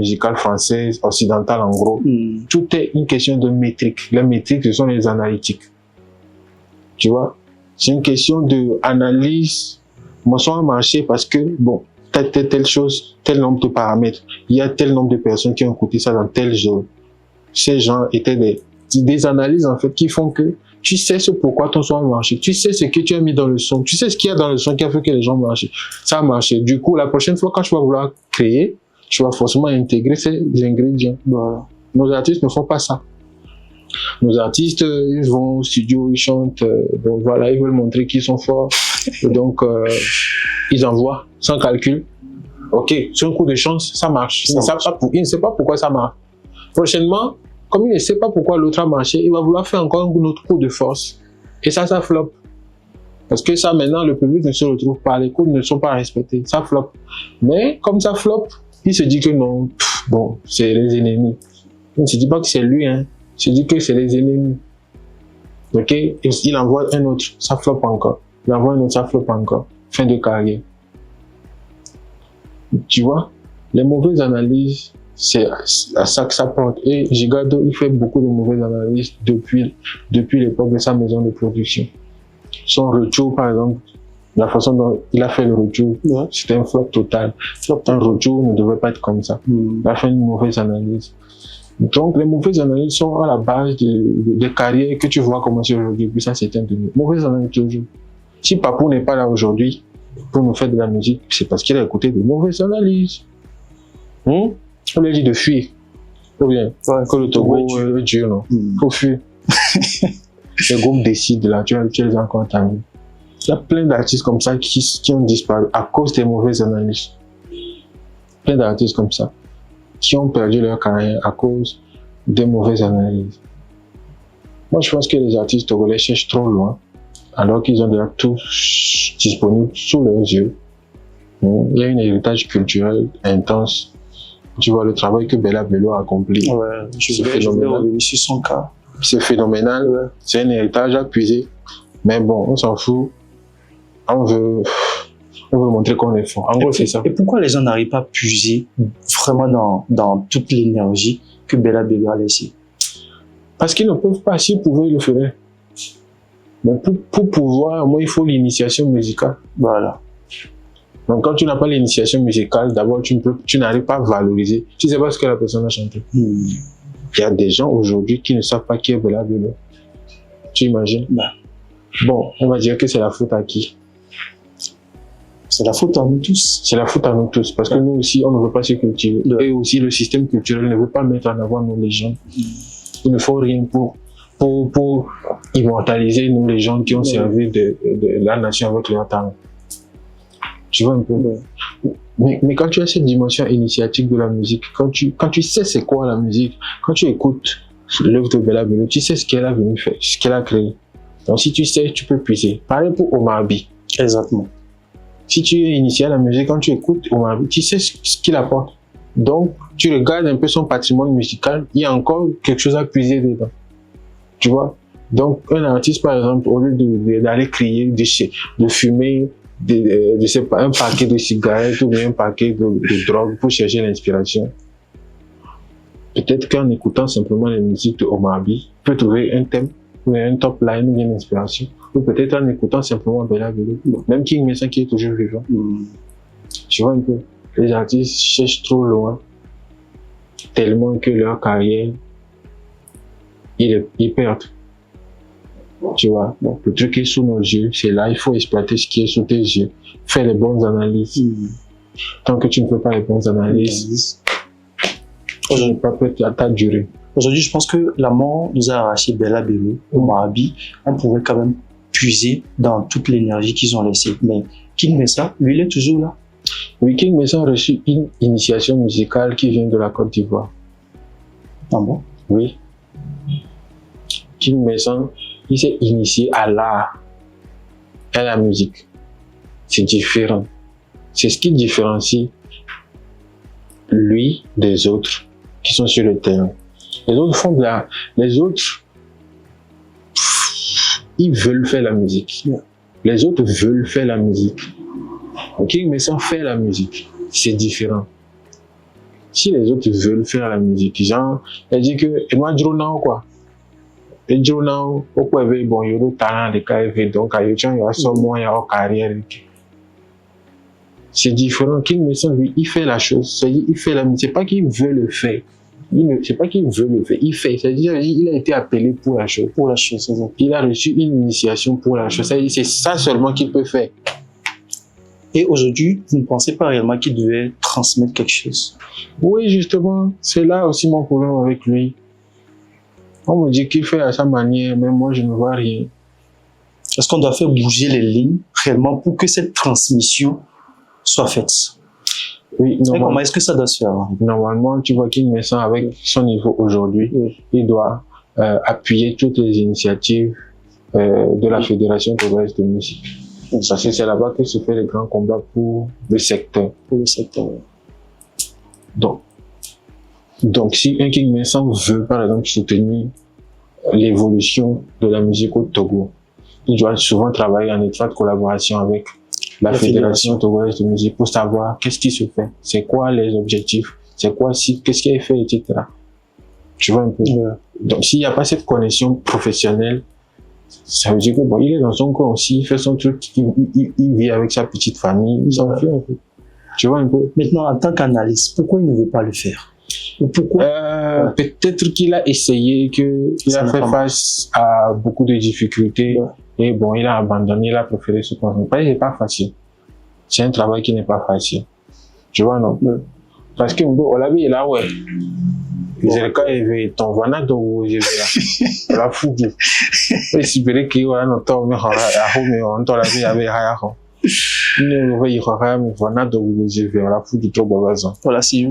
musicale française, occidentale en gros, tout est une question de métrique. Les métriques, ce sont les analytiques. Tu vois, c'est une question d'analyse. Mon son a marché parce que, bon, telle chose, tel nombre de paramètres. Il y a tel nombre de personnes qui ont écouté ça dans tel genre. Ces gens étaient des analyses, en fait, qui font que tu sais ce pourquoi ton son a marché. Tu sais ce que tu as mis dans le son. Tu sais ce qu'il y a dans le son qui a fait que les gens marchent. Ça a marché. Du coup, la prochaine fois, quand tu vas vouloir créer, tu vas forcément intégrer ces ingrédients. Voilà. Nos artistes ne font pas ça. Nos artistes, ils vont au studio, ils chantent, bon, voilà, ils veulent montrer qu'ils sont forts. Et donc, ils envoient sans calcul. Ok, sur un coup de chance, ça marche. Il ne sait pas pourquoi ça marche. Prochainement, comme il ne sait pas pourquoi l'autre a marché, il va vouloir faire encore un autre coup de force. Et ça flop. Parce que ça, maintenant, le public ne se retrouve pas, les codes ne sont pas respectés. Ça flop. Mais comme ça flop, il se dit que non, bon, c'est les ennemis. Il ne se dit pas que c'est lui, hein. Il se dit que c'est les ennemis. Ok, il envoie un autre, ça flop encore. Il envoie un autre, ça flop encore. Fin de carrière. Tu vois, les mauvaises analyses, c'est à ça que ça porte. Et Gigado, il fait beaucoup de mauvaises analyses depuis l'époque de sa maison de production. Son retour, par exemple, la façon dont il a fait le retour, c'était un flop total. Un retour ne devait pas être comme ça. Il a fait une mauvaise analyse. Donc, les mauvaises analyses sont à la base des carrières que tu vois commencer aujourd'hui, puis ça s'éteint de nous. Mauvaises analyses toujours. Si Papou n'est pas là aujourd'hui pour nous faire de la musique, c'est parce qu'il a écouté de mauvaises analyses. On lui a dit de fuir. Ou bien, que le Togo est dur, non? Faut fuir. Les groupes décident là, tu les as encore entendus. Il y a plein d'artistes comme ça qui ont disparu à cause des mauvaises analyses. Plein d'artistes comme ça qui ont perdu leur carrière à cause des mauvaises analyses. Moi, je pense que les artistes togolais cherchent trop loin, alors qu'ils ont déjà tout disponible sous leurs yeux. Il y a un héritage culturel intense. Tu vois le travail que Bella Bello a accompli. Ouais, je vais revenir sur son cas. C'est phénoménal. Ouais. C'est un héritage à puiser. Mais bon, on s'en fout. On veut montrer qu'on est fort. En gros, c'est ça. Et pourquoi les gens n'arrivent pas à puiser vraiment dans toute l'énergie que Bella Bello a laissée? Parce qu'ils ne peuvent pas. S'ils pouvaient, ils le feraient. Mais pour pouvoir, moi, il faut l'initiation musicale. Voilà. Donc, quand tu n'as pas l'initiation musicale, d'abord, tu n'arrives pas à valoriser. Tu ne sais pas ce que la personne a chanté. Il y a des gens aujourd'hui qui ne savent pas qui est Bella Bello. Tu imagines? Bon, on va dire que c'est la faute à qui? C'est la faute à nous tous. C'est la faute à nous tous. Parce que nous aussi, on ne veut pas se cultiver. Et aussi, le système culturel ne veut pas mettre en avant nos légendes. Il ne faut rien pour immortaliser nous, les gens qui ont servi de la nation avec leur talent. Tu vois un peu. Mais quand tu as cette dimension initiatique de la musique, quand tu sais c'est quoi la musique, quand tu écoutes l'œuvre de Bella Bello, tu sais ce qu'elle a venu faire, ce qu'elle a créé. Donc si tu sais, tu peux puiser. Pareil pour Omar By. Exactement. Si tu es initié à la musique, quand tu écoutes Omar By, tu sais ce qu'il apporte. Donc tu regardes un peu son patrimoine musical, il y a encore quelque chose à puiser dedans. Tu vois. Donc un artiste par exemple, au lieu d'aller crier, de fumer, je sais pas, un paquet de cigarettes ou bien un paquet de drogue pour chercher l'inspiration. Peut-être qu'en écoutant simplement la musique de Omar By, tu peux trouver un thème, ou un top line, ou une inspiration. Ou peut-être en écoutant simplement Bella Bello. Même King Messa qui est toujours vivant. Tu vois un peu, les artistes cherchent trop loin, tellement que leur carrière, ils perdent. Tu vois, donc le truc est sous nos yeux, c'est là, il faut exploiter ce qui est sous tes yeux, faire les bonnes analyses. Tant que tu ne fais pas les bonnes analyses, tu ne peux pas peut-être à ta durée. Aujourd'hui, je pense que la mort nous a arraché Bella Bello, Omar By, on pouvait quand même puiser dans toute l'énergie qu'ils ont laissée. Mais King Messa, lui, il est toujours là. Oui, King Messa a reçu une initiation musicale qui vient de la Côte d'Ivoire. Ah bon? Oui. King Messa, il s'est initié à l'art, à la musique. C'est différent. C'est ce qui différencie lui des autres qui sont sur le terrain. Les autres font de la... Les autres, ils veulent faire la musique. Les autres veulent faire la musique. Ok, mais sans faire la musique, c'est différent. Si les autres veulent faire la musique, genre, elle dit que, et moi, Dronao, quoi. Et Dronao, au point de bon, il y a le talent de KV, donc, il y a seulement, il y a une carrière. C'est différent. King Mason, lui, il fait la chose. C'est-à-dire, il fait la musique. C'est pas qu'il veut le faire. C'est pas qu'il veut le faire. Il fait. C'est-à-dire, il a été appelé pour la chose. Pour la chose, c'est ça. Il a reçu une initiation pour la chose. C'est ça seulement qu'il peut faire. Et aujourd'hui, vous ne pensez pas réellement qu'il devait transmettre quelque chose? Oui, justement. C'est là aussi mon problème avec lui. On me dit qu'il fait à sa manière, mais moi, je ne vois rien. Est-ce qu'on doit faire bouger les lignes réellement pour que cette transmission soit faite? Oui, comment est-ce que ça doit se faire? Normalement, tu vois King Mason, avec son niveau aujourd'hui, il doit appuyer toutes les initiatives de la Fédération togolaise de musique. Parce que c'est là-bas que se fait les grands combats pour le secteur. Pour le secteur. Donc, si un King Mason veut, par exemple, soutenir l'évolution de la musique au Togo, il doit souvent travailler en étroite collaboration avec la Fédération togolaise de musique pour savoir qu'est-ce qui se fait, c'est quoi les objectifs, c'est quoi si, qu'est-ce qui est fait, etc. Tu vois un peu. Donc, s'il n'y a pas cette connexion professionnelle, ça veut dire que bon, il est dans son coin aussi, il fait son truc, il vit avec sa petite famille, il s'en fait un peu. Tu vois un peu. Maintenant, en tant qu'analyste, pourquoi il ne veut pas le faire? Pourquoi? Peut-être qu'il a essayé, qu'il a fait face à beaucoup de difficultés. Et bon, il a abandonné, il a préféré se concentrer. C'est pas facile. C'est un travail qui n'est pas facile. Tu vois, non? Parce que, on l'a vu là, ouais. C'est le cas, il veut ton vana de vous, je vais là. La fougue. Et si vous voulez qu'il y ait un autre, mais on t'a la vie avec Haya. Nous, on va y avoir un vana de vous, je vais la fougue du trop bazar. Voilà, si.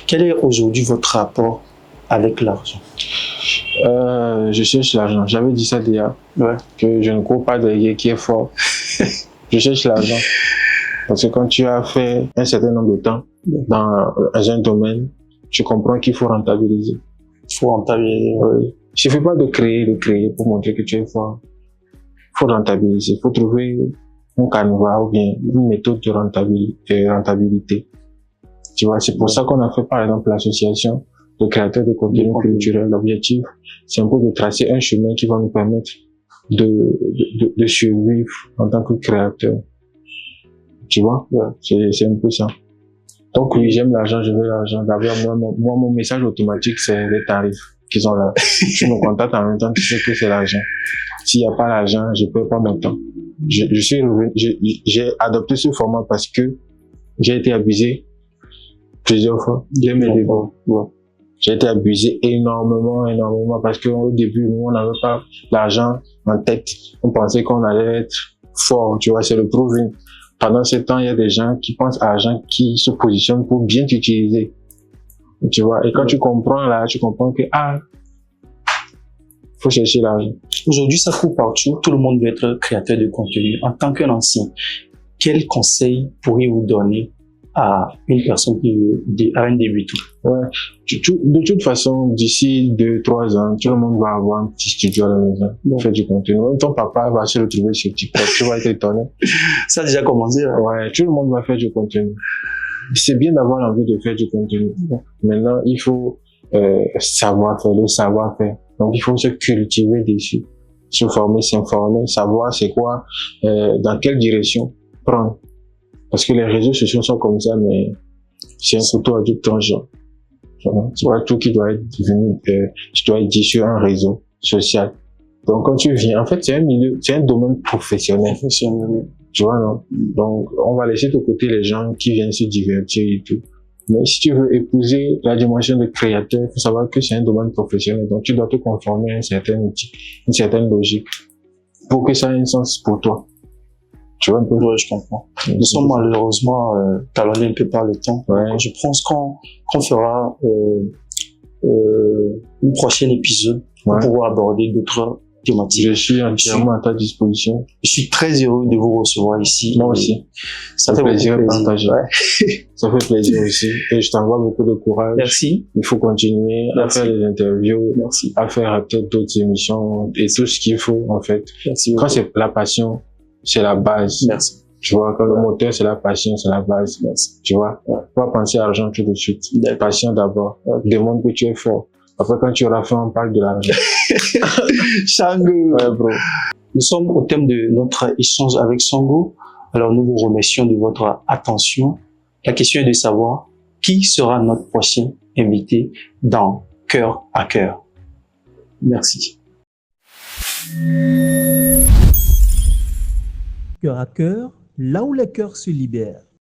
Quel est aujourd'hui votre rapport avec l'argent? Je cherche l'argent. J'avais dit ça déjà. Que je ne cours pas derrière qui est fort. Je cherche l'argent. Parce que quand tu as fait un certain nombre de temps dans un domaine, tu comprends qu'il faut rentabiliser. Il faut rentabiliser. Oui. Il ne suffit pas de créer pour montrer que tu es fort. Il faut rentabiliser. Il faut trouver un canevas ou bien une méthode de rentabilité. Tu vois, c'est pour ça qu'on a fait par exemple l'association de créateurs de contenu culturel. L'objectif, c'est un peu de tracer un chemin qui va nous permettre de survivre en tant que créateur. Tu vois, c'est un peu ça. Donc oui, j'aime l'argent, je veux l'argent. D'abord, moi, mon message automatique, c'est les tarifs qui sont là. Tu me contactes en même temps, tu sais que c'est l'argent. S'il n'y a pas l'argent, je ne perds pas mon temps. J'ai adopté ce format parce que j'ai été abusé plusieurs fois. Dès mes débuts. J'ai été abusé énormément parce qu'au début, nous, on n'avait pas l'argent en tête. On pensait qu'on allait être fort, tu vois, c'est le proving. Pendant ce temps, il y a des gens qui pensent à l'argent, qui se positionnent pour bien t'utiliser. Tu vois, et quand tu comprends là, tu comprends que, faut chercher l'argent. Aujourd'hui, ça court partout. Tout le monde veut être créateur de contenu. En tant qu'un ancien, quel conseil pourriez-vous donner à une personne à un débutant? Ouais. De toute façon, d'ici 2-3 ans, tout le monde va avoir un petit studio à la maison, faire du contenu. Même ton papa va se retrouver sur TikTok, tu vas être étonné. Ça a déjà commencé, hein? Ouais, tout le monde va faire du contenu. C'est bien d'avoir envie de faire du contenu. Maintenant, il faut savoir faire, le savoir-faire. Donc, il faut se cultiver dessus, se former, s'informer, savoir c'est quoi, dans quelle direction prendre. Parce que les réseaux sociaux sont comme ça, mais c'est un couteau à double tranchant. C'est pas tout qui doit être devenu, tu dois être dit sur un réseau social. Donc, quand tu viens, en fait, c'est un milieu, c'est un domaine professionnel. Tu vois, non? Donc, on va laisser de côté les gens qui viennent se divertir et tout. Mais si tu veux épouser la dimension de créateur, il faut savoir que c'est un domaine professionnel. Donc, tu dois te conformer à une certaine éthique, une certaine logique, pour que ça ait un sens pour toi. Tu vois un peu? Ouais, je comprends. Nous sommes malheureusement talonnés un peu par le temps. Ouais. Je pense qu'on fera un prochain épisode pour pouvoir aborder d'autres thématiques. Je suis entièrement à ta disposition. Je suis très heureux de vous recevoir ici. Moi aussi. Ça fait plaisir de partager. Ça fait plaisir aussi. Et je t'envoie beaucoup de courage. Merci. Il faut continuer à faire des interviews, à faire peut-être d'autres émissions et tout ce qu'il faut en fait. Merci. Quand c'est la passion, c'est la base. Merci. Tu vois, quand le moteur, c'est la passion, c'est la base. Tu vois, pas penser à l'argent tout de suite. Passion d'abord. Demande que tu es fort. Après, quand tu auras fait, on parle de l'argent. Sango. Ouais, bro. Nous sommes au thème de notre échange avec Sango. Alors, nous vous remercions de votre attention. La question est de savoir qui sera notre prochain invité dans Cœur à Cœur. Merci. Cœur à cœur, là où les cœurs se libèrent.